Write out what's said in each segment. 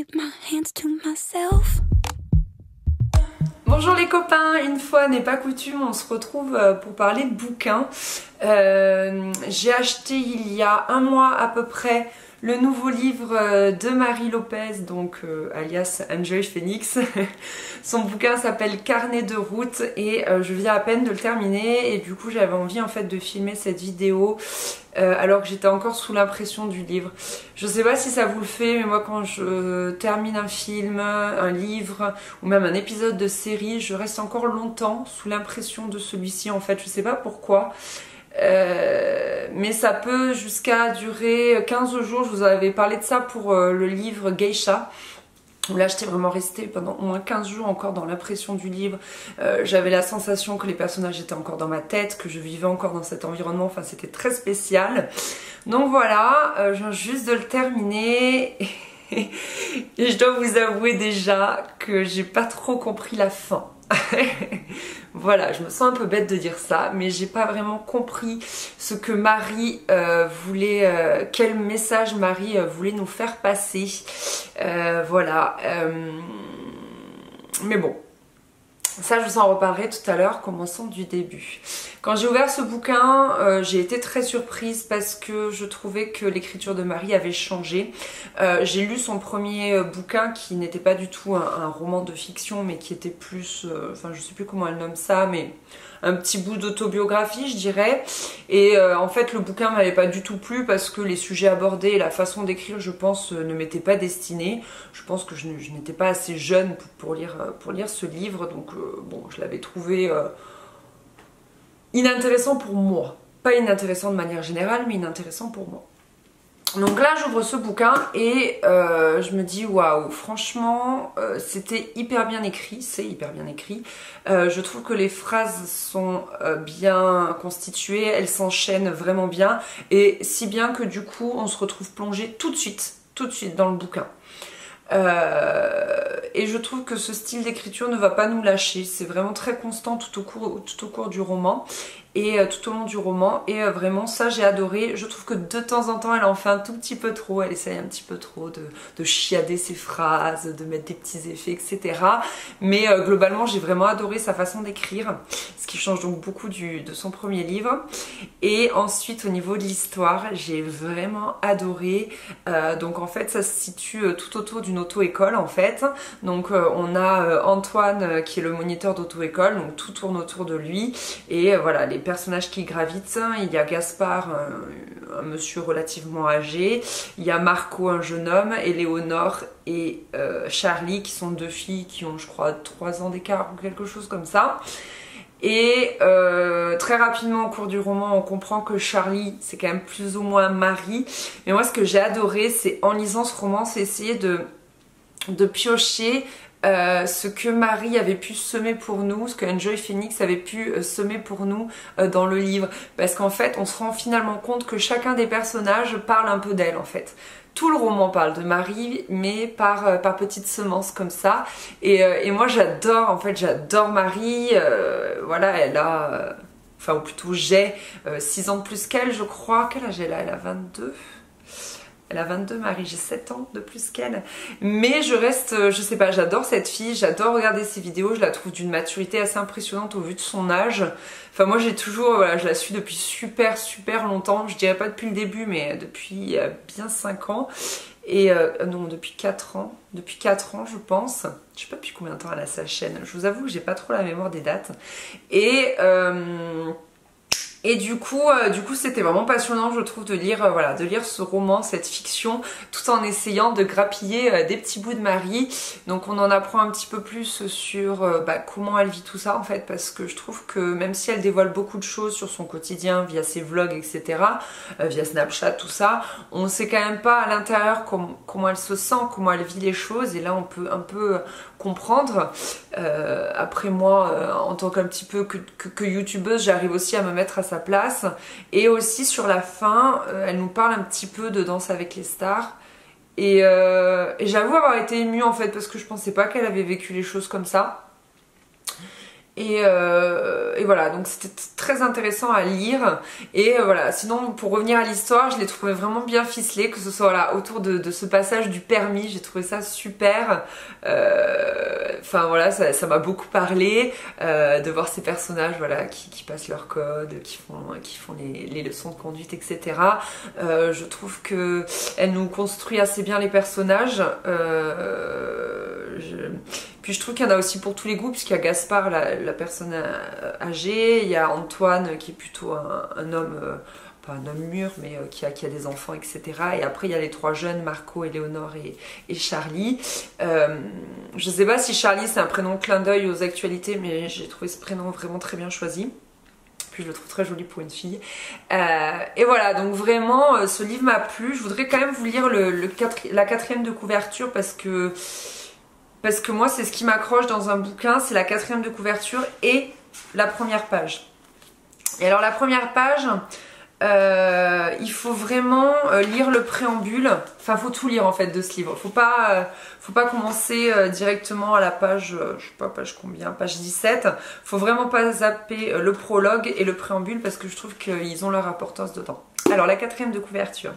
keep my hands to myself. Bonjour les copains, une fois n'est pas coutume, on se retrouve pour parler de bouquins. J'ai acheté il y a un mois à peu près le nouveau livre de Marie Lopez, donc alias Enjoy Phoenix. Son bouquin s'appelle Carnet de route et je viens à peine de le terminer et du coup j'avais envie en fait de filmer cette vidéo alors que j'étais encore sous l'impression du livre. Je sais pas si ça vous le fait, mais moi quand je termine un film, un livre ou même un épisode de série, je reste encore longtemps sous l'impression de celui-ci en fait, je sais pas pourquoi. Mais ça peut jusqu'à durer 15 jours. Je vous avais parlé de ça pour le livre Geisha, où là j'étais vraiment restée pendant au moins 15 jours encore dans l'impression du livre. J'avais la sensation que les personnages étaient encore dans ma tête, que je vivais encore dans cet environnement, enfin c'était très spécial. Donc voilà, je viens juste de le terminer et je dois vous avouer déjà que j'ai pas trop compris la fin. Voilà, je me sens un peu bête de dire ça, mais j'ai pas vraiment compris ce que Marie voulait, quel message Marie voulait nous faire passer. Voilà, mais bon, ça je vous en reparlerai tout à l'heure, commençons du début. Quand j'ai ouvert ce bouquin, j'ai été très surprise parce que je trouvais que l'écriture de Marie avait changé. J'ai lu son premier bouquin qui n'était pas du tout un roman de fiction mais qui était plus, enfin je sais plus comment elle nomme ça, mais un petit bout d'autobiographie je dirais. Et en fait le bouquin m'avait pas du tout plu parce que les sujets abordés et la façon d'écrire je pense ne m'étaient pas destinés. Je pense que je n'étais pas assez jeune pour lire ce livre, donc bon je l'avais trouvé inintéressant pour moi. Pas inintéressant de manière générale, mais inintéressant pour moi. Donc là, j'ouvre ce bouquin et je me dis waouh, franchement, c'était hyper bien écrit, c'est hyper bien écrit. Je trouve que les phrases sont bien constituées, elles s'enchaînent vraiment bien et si bien que du coup, on se retrouve plongé tout de suite dans le bouquin. Et je trouve que ce style d'écriture ne va pas nous lâcher, c'est vraiment très constant tout au cours du roman et tout au long du roman et vraiment ça j'ai adoré. Je trouve que de temps en temps elle en fait un tout petit peu trop, elle essaye un petit peu trop de chiader ses phrases, de mettre des petits effets etc. Mais globalement j'ai vraiment adoré sa façon d'écrire, ce qui change donc beaucoup de son premier livre. Et ensuite au niveau de l'histoire j'ai vraiment adoré, donc en fait ça se situe tout autour d'une auto-école en fait. Donc on a Antoine qui est le moniteur d'auto-école, donc tout tourne autour de lui et voilà les personnages qui gravitent. Il y a Gaspard, un monsieur relativement âgé, il y a Marco, un jeune homme, Éléonore et Charlie qui sont deux filles qui ont je crois 3 ans d'écart ou quelque chose comme ça. Et très rapidement au cours du roman on comprend que Charlie c'est quand même plus ou moins Marie. Mais moi ce que j'ai adoré c'est en lisant ce roman c'est essayer de piocher ce que Marie avait pu semer pour nous, ce que Enjoy Phoenix avait pu semer pour nous dans le livre. Parce qu'en fait on se rend finalement compte que chacun des personnages parle un peu d'elle en fait. Tout le roman parle de Marie, mais par petites semences comme ça. Et moi j'adore, en fait j'adore Marie. Voilà, elle a, enfin ou plutôt j'ai 6 ans de plus qu'elle je crois. Quel âge elle a? Elle a 22. Elle a 22, Marie, j'ai 7 ans de plus qu'elle. Mais je reste, je sais pas, j'adore cette fille, j'adore regarder ses vidéos, je la trouve d'une maturité assez impressionnante au vu de son âge. Enfin moi j'ai toujours, voilà, je la suis depuis super longtemps, je dirais pas depuis le début, mais depuis bien 5 ans. Et non, depuis 4 ans. Depuis 4 ans je pense. Je sais pas depuis combien de temps elle a sa chaîne. Je vous avoue que j'ai pas trop la mémoire des dates. Et du coup c'était vraiment passionnant je trouve de lire, voilà, de lire ce roman, cette fiction, tout en essayant de grappiller des petits bouts de Marie. Donc on en apprend un petit peu plus sur comment elle vit tout ça en fait, parce que je trouve que même si elle dévoile beaucoup de choses sur son quotidien via ses vlogs etc, via Snapchat tout ça, on sait quand même pas à l'intérieur comment elle se sent, comment elle vit les choses, et là on peut un peu comprendre. Après moi en tant qu'un petit peu que youtubeuse, j'arrive aussi à me mettre à sa place. Et aussi sur la fin elle nous parle un petit peu de Danse avec les stars et j'avoue avoir été émue en fait, parce que je pensais pas qu'elle avait vécu les choses comme ça. Et voilà, donc c'était très intéressant à lire. Et voilà, sinon pour revenir à l'histoire, je l'ai trouvé vraiment bien ficelé, que ce soit voilà, autour de ce passage du permis, j'ai trouvé ça super. Enfin voilà, ça m'a beaucoup parlé de voir ces personnages voilà, qui passent leur code, qui font les leçons de conduite, etc. Je trouve que elle nous construit assez bien les personnages. Puis je trouve qu'il y en a aussi pour tous les goûts, puisqu'il y a Gaspard, la personne âgée, il y a Antoine qui est plutôt un homme, pas un homme mûr, mais qui a des enfants, etc. Et après il y a les trois jeunes, Marco, Éléonore et Charlie. Je sais pas si Charlie c'est un prénom clin d'œil aux actualités, mais j'ai trouvé ce prénom vraiment très bien choisi. Puis je le trouve très joli pour une fille. Et voilà, donc vraiment ce livre m'a plu. Je voudrais quand même vous lire la quatrième de couverture parce que moi c'est ce qui m'accroche dans un bouquin, c'est la quatrième de couverture et la première page. Et alors la première page, il faut vraiment lire le préambule, enfin faut tout lire en fait de ce livre. Faut pas commencer directement à la page, je sais pas page combien, page 17. Faut vraiment pas zapper le prologue et le préambule parce que je trouve qu'ils ont leur importance dedans. Alors la quatrième de couverture.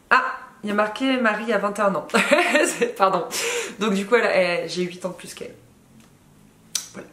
Ah, il y a marqué Marie à 21 ans. Pardon. Donc du coup, j'ai 8 ans de plus qu'elle. Voilà.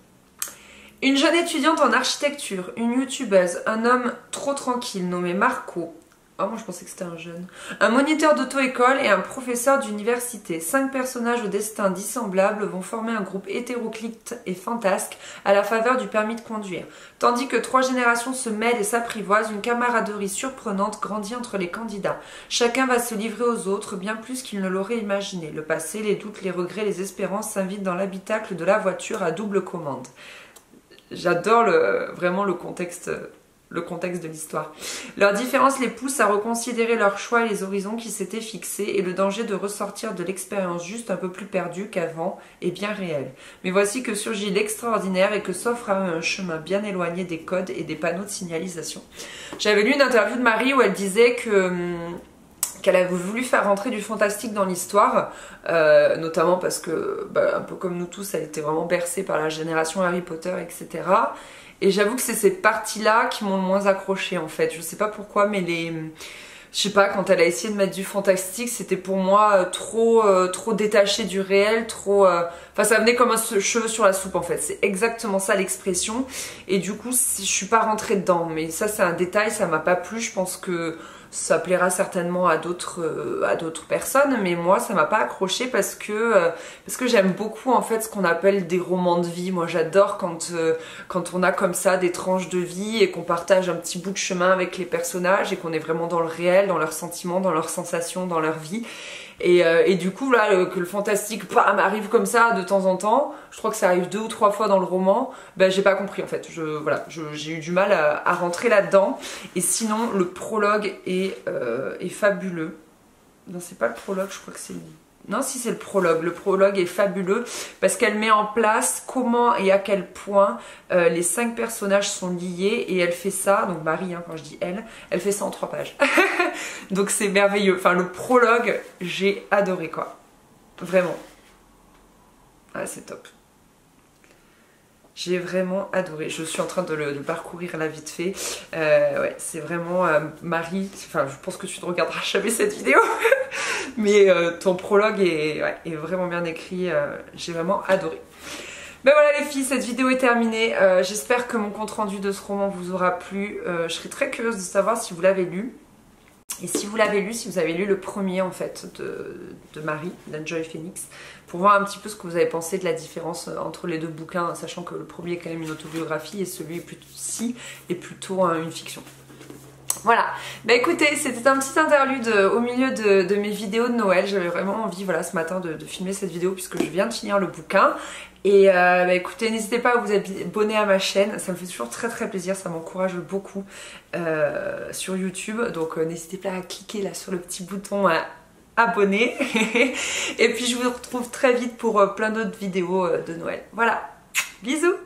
Une jeune étudiante en architecture, une youtubeuse, un homme trop tranquille nommé Marco. Oh, moi je pensais que c'était un jeune. Un moniteur d'auto-école et un professeur d'université. 5 personnages au destin dissemblables vont former un groupe hétéroclite et fantasque à la faveur du permis de conduire. Tandis que 3 générations se mêlent et s'apprivoisent, une camaraderie surprenante grandit entre les candidats. Chacun va se livrer aux autres bien plus qu'il ne l'aurait imaginé. Le passé, les doutes, les regrets, les espérances s'invitent dans l'habitacle de la voiture à double commande. J'adore vraiment le contexte de l'histoire. Leurs différences les poussent à reconsidérer leurs choix et les horizons qui s'étaient fixés, et le danger de ressortir de l'expérience juste un peu plus perdue qu'avant est bien réel. Mais voici que surgit l'extraordinaire et que s'offre à eux un chemin bien éloigné des codes et des panneaux de signalisation. J'avais lu une interview de Marie où elle disait qu'elle avait voulu faire rentrer du fantastique dans l'histoire, notamment parce que, un peu comme nous tous, elle était vraiment bercée par la génération Harry Potter, etc. Et j'avoue que c'est ces parties-là qui m'ont le moins accrochée en fait. Je sais pas pourquoi, mais je sais pas, quand elle a essayé de mettre du fantastique, c'était pour moi trop détaché du réel, enfin ça venait comme un cheveu sur la soupe en fait. C'est exactement ça l'expression. Et du coup, je suis pas rentrée dedans. Mais ça c'est un détail, ça m'a pas plu. Je pense que ça plaira certainement à d'autres personnes, mais moi ça m'a pas accroché parce que j'aime beaucoup en fait ce qu'on appelle des romans de vie. Moi j'adore quand on a comme ça des tranches de vie et qu'on partage un petit bout de chemin avec les personnages et qu'on est vraiment dans le réel, dans leurs sentiments, dans leurs sensations, dans leur vie. Et du coup là que le fantastique arrive comme ça de temps en temps, je crois que ça arrive 2 ou 3 fois dans le roman, j'ai pas compris en fait, j'ai eu du mal à rentrer là-dedans. Et sinon le prologue est fabuleux. Non, c'est pas le prologue, je crois que c'est... Non, si c'est le prologue est fabuleux parce qu'elle met en place comment et à quel point les 5 personnages sont liés, et elle fait ça, donc Marie, quand je dis elle fait ça en 3 pages. Donc c'est merveilleux, enfin le prologue, j'ai adoré quoi, vraiment. Ah, c'est top. J'ai vraiment adoré. Je suis en train de le parcourir là vite fait. Ouais, c'est vraiment Marie. Enfin, je pense que tu ne regarderas jamais cette vidéo. Mais ton prologue est vraiment bien écrit. J'ai vraiment adoré. Ben voilà les filles, cette vidéo est terminée. J'espère que mon compte rendu de ce roman vous aura plu. Je serais très curieuse de savoir si vous l'avez lu. Et si vous l'avez lu, si vous avez lu le premier en fait de Marie, d'Enjoy Phoenix, pour voir un petit peu ce que vous avez pensé de la différence entre les 2 bouquins, sachant que le premier est quand même une autobiographie et celui-ci est plutôt une fiction. Voilà, bah écoutez, c'était un petit interlude au milieu de mes vidéos de Noël. J'avais vraiment envie, voilà, ce matin de filmer cette vidéo puisque je viens de finir le bouquin. Et écoutez, n'hésitez pas à vous abonner à ma chaîne, ça me fait toujours très très plaisir, ça m'encourage beaucoup sur YouTube. Donc n'hésitez pas à cliquer là sur le petit bouton abonner. Et puis je vous retrouve très vite pour plein d'autres vidéos de Noël. Voilà, bisous!